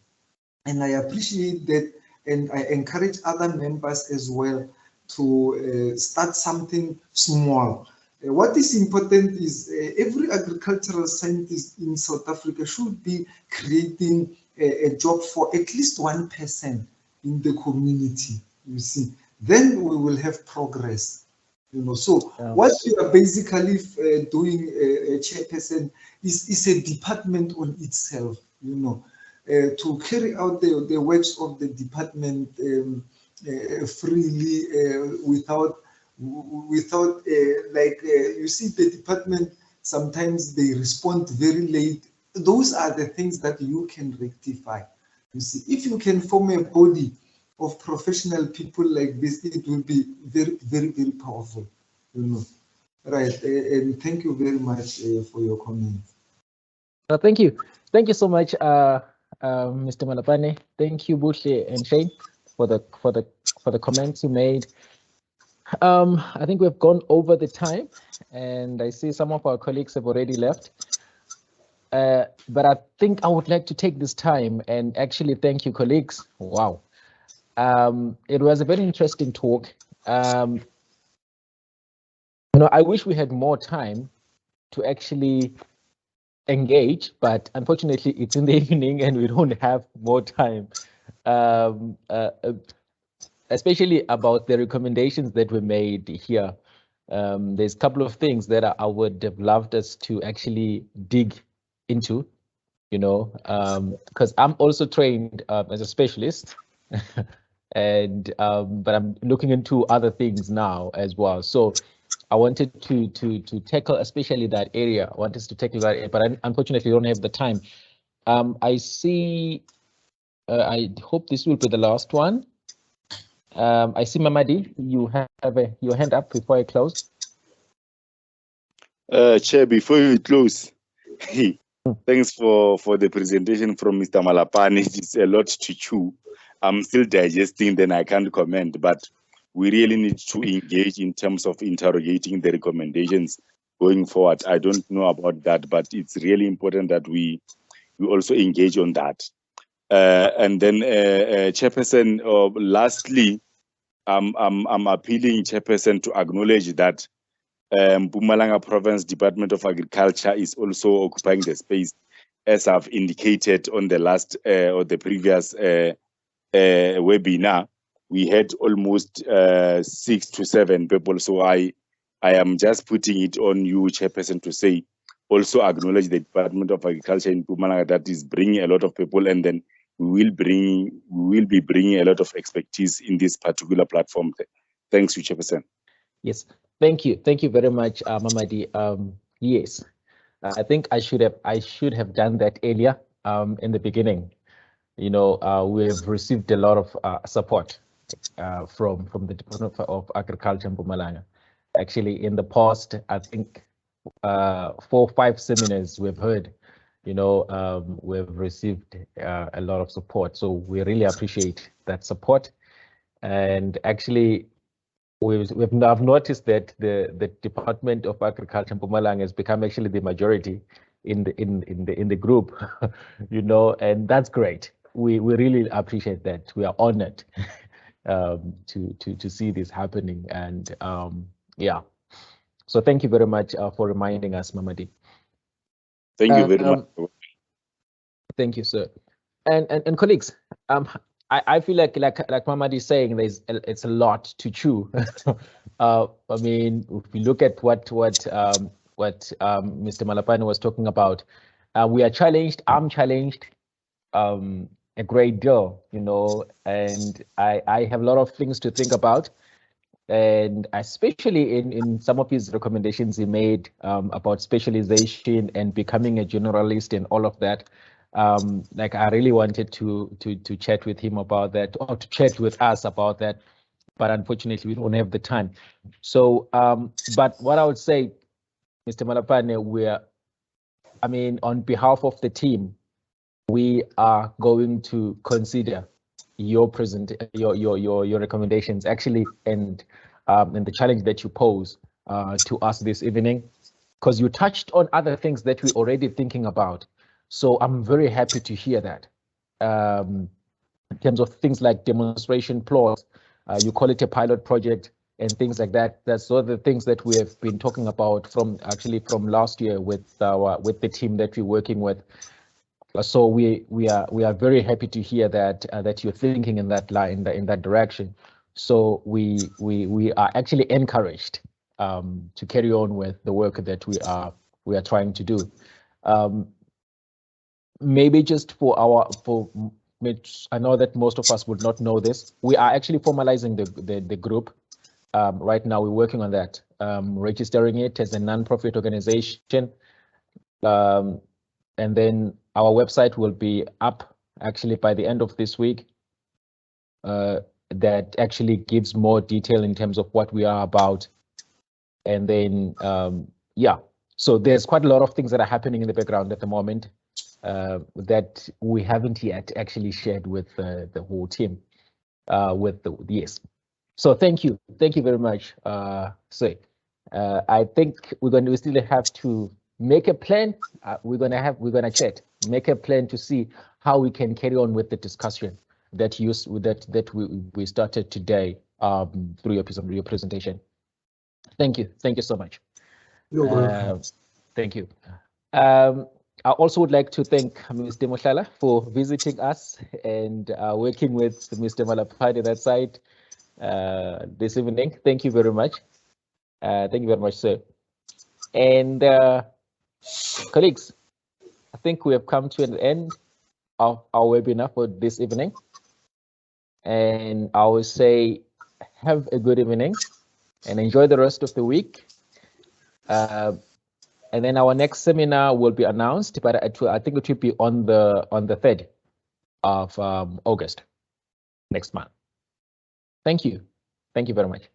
And I appreciate that and I encourage other members as well to start something small. What is important is every agricultural scientist in South Africa should be creating a job for at least one person in the community, you see. Then we will have progress. You know, so what we are basically doing, chairperson, is a department on itself, you know, to carry out the works of the department freely, without like, you see, the department, sometimes they respond very late. Those are the things that you can rectify. You see, if you can form a body of professional people like this, it will be very, very, very powerful, you know. Right, and thank you very much for your comments. Thank you so much, Mr. Malapane. Thank you, Bushle and Shane, for the comments you made. I think we've gone over the time, and I see some of our colleagues have already left. But I think I would like to take this time and actually thank you, colleagues. Wow. It was a very interesting talk. You know, I wish we had more time to actually engage, but unfortunately it's in the evening and we don't have more time, especially about the recommendations that were made here. There's a couple of things that I would have loved us to actually dig into, you know, because I'm also trained as a specialist, and but I'm looking into other things now as well. So I wanted to tackle especially that area. I want us to tackle that area, but unfortunately, don't have the time. I see. I hope this will be the last one. I see, Mamadi, you have your hand up before I close. Chair, before you close, thanks for the presentation from Mr. Malapane. It's a lot to chew. I'm still digesting, then I can't comment, but we really need to engage in terms of interrogating the recommendations going forward. I don't know about that, but it's really important that we also engage on that. And then, Chairperson, lastly, I'm appealing, Chairperson, to acknowledge that Mpumalanga Province Department of Agriculture is also occupying the space, as I've indicated on the last or the previous webinar. We had almost 6 to 7 people. So I am just putting it on you, Chairperson, to say, also acknowledge the Department of Agriculture in Mpumalanga that is bringing a lot of people, and then we will be bringing a lot of expertise in this particular platform. Thanks, you, Chairperson. Yes, thank you very much, Mamadi. Yes, I think I should have done that earlier in the beginning. You know, we've received a lot of support from the Department of Agriculture in Mpumalanga. Actually, in the past, I think 4 or 5 seminars we've heard, you know, we've received a lot of support. So we really appreciate that support. And actually, I've noticed that the Department of Agriculture in Mpumalanga has become actually the majority in the group, you know, and that's great. We really appreciate that. We are honored to see this happening, and yeah. So thank you very much for reminding us, Mamadi. Thank you very much. Thank you, sir. And colleagues, I feel like Mamadi is saying, it's a lot to chew. I mean, if we look at what Mr. Malapane was talking about, we are challenged. I'm challenged a great deal, you know, and I have a lot of things to think about. And especially in some of his recommendations he made about specialization and becoming a generalist and all of that. Like, I really wanted to chat with him about that, or to chat with us about that, but unfortunately we don't have the time. So, but what I would say, Mr. Malapane, I mean, on behalf of the team, we are going to consider your recommendations actually, and the challenge that you pose to us this evening, because you touched on other things that we're already thinking about. So I'm very happy to hear that. in terms of things like demonstration plots, you call it a pilot project and things like that. That's all the things that we have been talking about from last year with the team that we're working with. So we are very happy to hear that that you're thinking in that line, in that direction. So we are actually encouraged to carry on with the work that we are trying to do. Maybe just I know that most of us would not know this. We are actually formalizing the group. Right now, we're working on that, registering it as a non-profit organization. And then our website will be up actually by the end of this week. That actually gives more detail in terms of what we are about. And then, yeah, so there's quite a lot of things that are happening in the background at the moment that we haven't yet actually shared with the whole team. Yes. So thank you very much. I think we still have to make a plan. We're gonna chat, make a plan to see how we can carry on with the discussion that we started today through your presentation. Thank you so much. You're welcome. Thank you. I also would like to thank Mr. Mohlala for visiting us and working with Mr. Malapane that side this evening. Thank you very much. Thank you very much, sir. And colleagues, I think we have come to an end of our webinar for this evening. And I will say, have a good evening and enjoy the rest of the week. And then our next seminar will be announced, but I think it will be on the 3rd of August next month. Thank you. Thank you very much.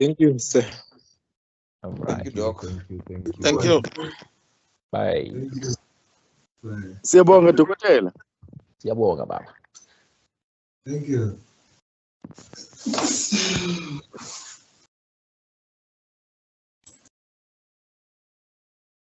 Thank you, sir. All right. Thank you, Doc. Thank you. Bye. Siyabonga dokotela. Siyabonga baba. Thank you.